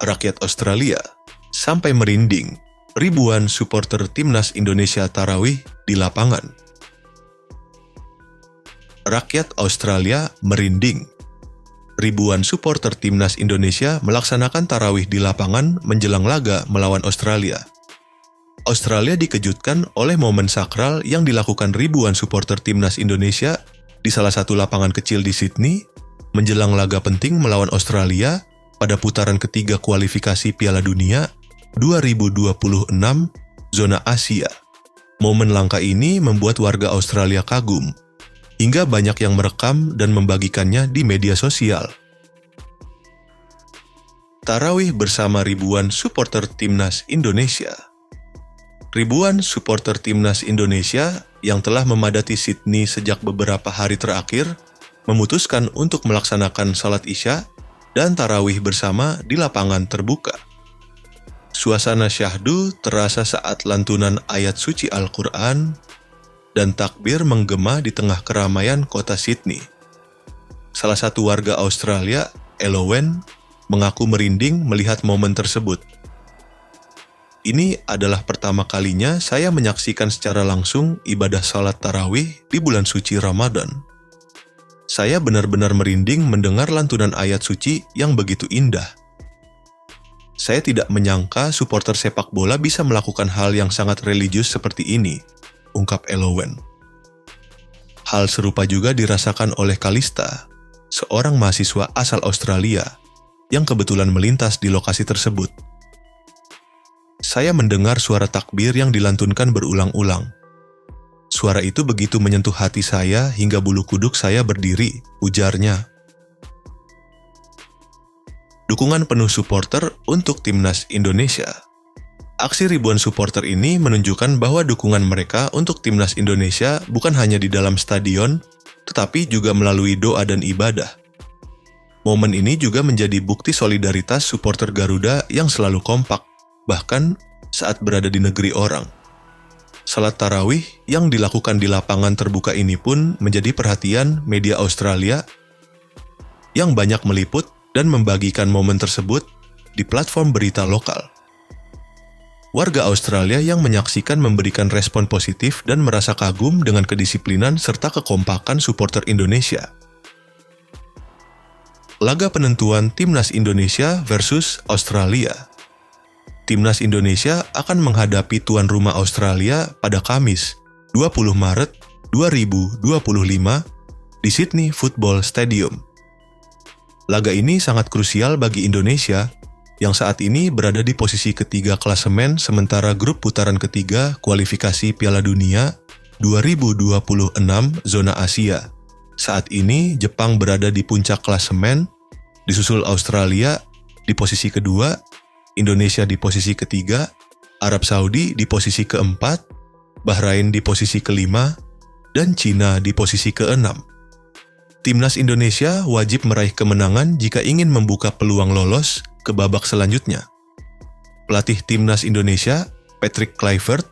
rakyat Australia, sampai merinding ribuan supporter timnas Indonesia tarawih di lapangan. Rakyat Australia merinding. Ribuan supporter timnas Indonesia melaksanakan tarawih di lapangan menjelang laga melawan Australia. Australia dikejutkan oleh momen sakral yang dilakukan ribuan supporter timnas Indonesia di salah satu lapangan kecil di Sydney menjelang laga penting melawan Australia pada putaran ketiga kualifikasi Piala Dunia 2026 zona Asia. Momen langka ini membuat warga Australia kagum, hingga banyak yang merekam dan membagikannya di media sosial. Tarawih bersama ribuan supporter timnas Indonesia. Ribuan supporter timnas Indonesia yang telah memadati Sydney sejak beberapa hari terakhir memutuskan untuk melaksanakan salat Isya dan tarawih bersama di lapangan terbuka. Suasana syahdu terasa saat lantunan ayat suci Al-Quran dan takbir menggema di tengah keramaian kota Sydney. Salah satu warga Australia, Elowen, mengaku merinding melihat momen tersebut. Ini adalah pertama kalinya saya menyaksikan secara langsung ibadah salat tarawih di bulan suci Ramadan. Saya benar-benar merinding mendengar lantunan ayat suci yang begitu indah. Saya tidak menyangka supporter sepak bola bisa melakukan hal yang sangat religius seperti ini, ungkap Elowen. Hal serupa juga dirasakan oleh Kalista, seorang mahasiswa asal Australia yang kebetulan melintas di lokasi tersebut. Saya mendengar suara takbir yang dilantunkan berulang-ulang. Suara itu begitu menyentuh hati saya hingga bulu kuduk saya berdiri, ujarnya. Dukungan penuh supporter untuk timnas Indonesia. Aksi ribuan supporter ini menunjukkan bahwa dukungan mereka untuk timnas Indonesia bukan hanya di dalam stadion, tetapi juga melalui doa dan ibadah. Momen ini juga menjadi bukti solidaritas supporter Garuda yang selalu kompak, bahkan saat berada di negeri orang. Salat tarawih yang dilakukan di lapangan terbuka ini pun menjadi perhatian media Australia yang banyak meliput dan membagikan momen tersebut di platform berita lokal. Warga Australia yang menyaksikan memberikan respon positif dan merasa kagum dengan kedisiplinan serta kekompakan supporter Indonesia. Laga penentuan Timnas Indonesia versus Australia. Timnas Indonesia akan menghadapi tuan rumah Australia pada Kamis, 20 Maret 2025 di Sydney Football Stadium. Laga ini sangat krusial bagi Indonesia yang saat ini berada di posisi ketiga klasemen sementara grup putaran ketiga kualifikasi Piala Dunia 2026 zona Asia. Saat ini Jepang berada di puncak klasemen, disusul Australia di posisi kedua, Indonesia di posisi ketiga, Arab Saudi di posisi keempat, Bahrain di posisi kelima, dan Cina di posisi keenam. Timnas Indonesia wajib meraih kemenangan jika ingin membuka peluang lolos ke babak selanjutnya. Pelatih Timnas Indonesia, Patrick Kluivert,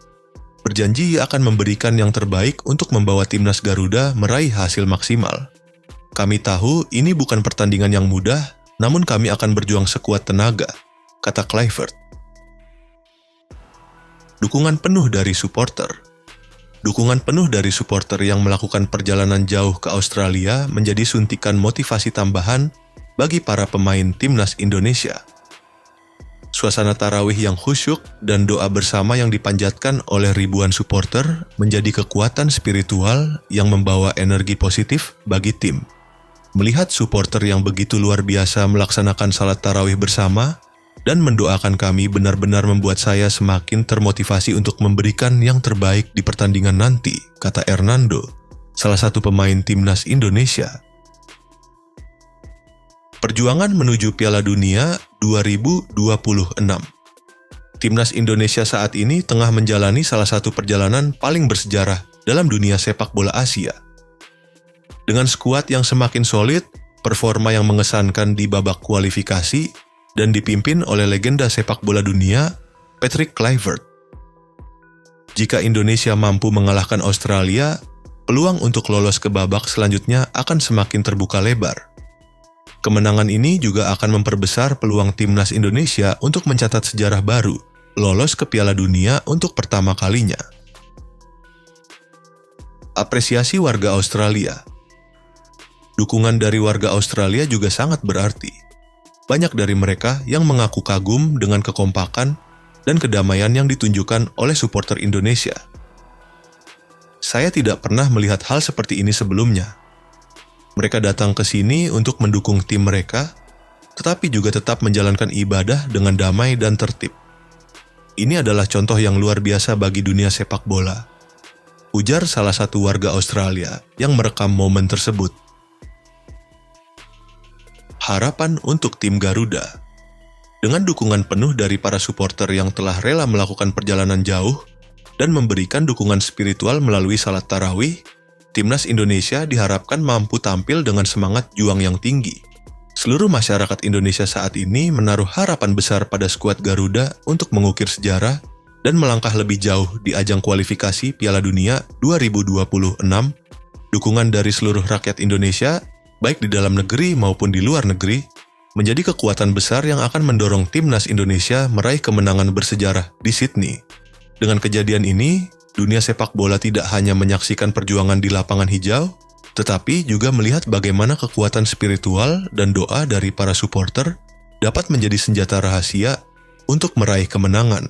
berjanji akan memberikan yang terbaik untuk membawa Timnas Garuda meraih hasil maksimal. Kami tahu ini bukan pertandingan yang mudah, namun kami akan berjuang sekuat tenaga, kata Kluivert. Dukungan penuh dari supporter. Dukungan penuh dari supporter yang melakukan perjalanan jauh ke Australia menjadi suntikan motivasi tambahan bagi para pemain Timnas Indonesia. Suasana tarawih yang khusyuk dan doa bersama yang dipanjatkan oleh ribuan supporter menjadi kekuatan spiritual yang membawa energi positif bagi tim. Melihat supporter yang begitu luar biasa melaksanakan salat tarawih bersama dan mendoakan kami benar-benar membuat saya semakin termotivasi untuk memberikan yang terbaik di pertandingan nanti, kata Hernando, salah satu pemain Timnas Indonesia. Perjuangan menuju Piala Dunia 2026. Timnas Indonesia saat ini tengah menjalani salah satu perjalanan paling bersejarah dalam dunia sepak bola Asia. Dengan skuad yang semakin solid, performa yang mengesankan di babak kualifikasi, dan dipimpin oleh legenda sepak bola dunia, Patrick Kluivert. Jika Indonesia mampu mengalahkan Australia, peluang untuk lolos ke babak selanjutnya akan semakin terbuka lebar. Kemenangan ini juga akan memperbesar peluang timnas Indonesia untuk mencatat sejarah baru, lolos ke Piala Dunia untuk pertama kalinya. Apresiasi warga Australia. Dukungan dari warga Australia juga sangat berarti. Banyak dari mereka yang mengaku kagum dengan kekompakan dan kedamaian yang ditunjukkan oleh supporter Indonesia. Saya tidak pernah melihat hal seperti ini sebelumnya. Mereka datang ke sini untuk mendukung tim mereka, tetapi juga tetap menjalankan ibadah dengan damai dan tertib. Ini adalah contoh yang luar biasa bagi dunia sepak bola, ujar salah satu warga Australia yang merekam momen tersebut. Harapan untuk tim Garuda. Dengan dukungan penuh dari para supporter yang telah rela melakukan perjalanan jauh dan memberikan dukungan spiritual melalui salat tarawih, Timnas Indonesia diharapkan mampu tampil dengan semangat juang yang tinggi. Seluruh masyarakat Indonesia saat ini menaruh harapan besar pada skuad Garuda untuk mengukir sejarah dan melangkah lebih jauh di ajang kualifikasi Piala Dunia 2026. Dukungan dari seluruh rakyat Indonesia, baik di dalam negeri maupun di luar negeri, menjadi kekuatan besar yang akan mendorong Timnas Indonesia meraih kemenangan bersejarah di Sydney. Dengan kejadian ini, dunia sepak bola tidak hanya menyaksikan perjuangan di lapangan hijau, tetapi juga melihat bagaimana kekuatan spiritual dan doa dari para supporter dapat menjadi senjata rahasia untuk meraih kemenangan.